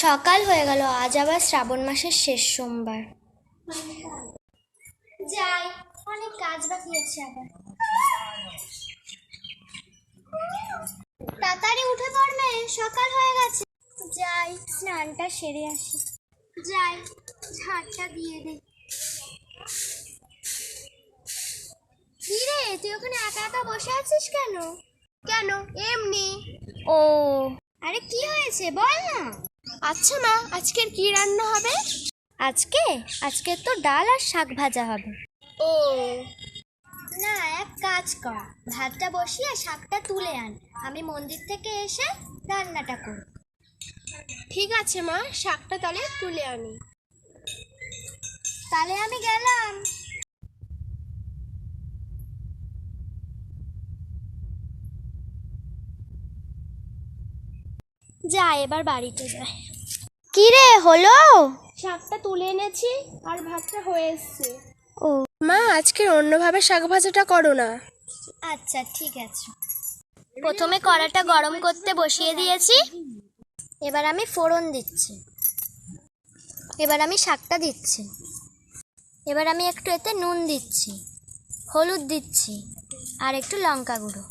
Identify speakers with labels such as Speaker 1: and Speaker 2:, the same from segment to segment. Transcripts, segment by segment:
Speaker 1: সকাল হয়ে গেল, আজ আবার শ্রাবণ মাসের শেষ সোমবার। যাই, অনেক কাজ বাকি আছে। আবার তাড়াতাড়ি উঠে পড়বে, সকাল হয়ে গেছে। যাই, স্নানটা সেরে আসি। যাই, ঝাড়টা দিয়ে দে। কি রে, তুই ওখানে একা একা বসে আছিস কেন?
Speaker 2: কেন, এমনি।
Speaker 1: ও, আরে কি হয়েছে বল না।
Speaker 2: আচ্ছা মা, আজকের কি রান্না হবে?
Speaker 1: আজকে তো ডাল আর শাক ভাজা হবে।
Speaker 2: ও
Speaker 1: না, এক কাজ কর, ভাতটা বসিয়ে শাকটা তুলে আন, আমি মন্দির থেকে এসে রান্নাটা করব।
Speaker 2: ঠিক আছে মা, শাকটা তাহলে তুলে আনি।
Speaker 1: তাহলে আমি গেলাম। যা, এবার বাড়িতে যাই। কি রে, হলো?
Speaker 2: শাকটা তুলে এনেছি আর ভাতটা হয়ে এসছে।
Speaker 1: ও
Speaker 2: মা, আজকের অন্যভাবে শাক ভাজাটা করো না।
Speaker 1: আচ্ছা, ঠিক আছে। প্রথমে কড়াটা গরম করতে বসিয়ে দিয়েছি, এবার আমি ফোড়ন দিচ্ছি, এবার আমি শাকটা দিচ্ছি, এবার আমি একটু এতে নুন দিচ্ছি, হলুদ দিচ্ছি আর একটু লঙ্কা গুঁড়ো।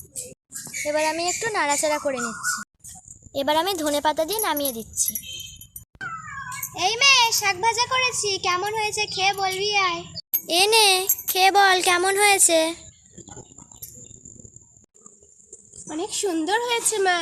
Speaker 1: এবার আমি একটু নাড়াচাড়া করে নিচ্ছি, এবার আমি ধনেপাতা দিয়ে নামিয়ে দিচ্ছি। এই মেয়ে, শাক ভাজা করেছি, কেমন হয়েছে খেয়ে বলবি আয়। নে, খেয়ে বল কেমন হয়েছে।
Speaker 2: অনেক সুন্দর হয়েছে মা।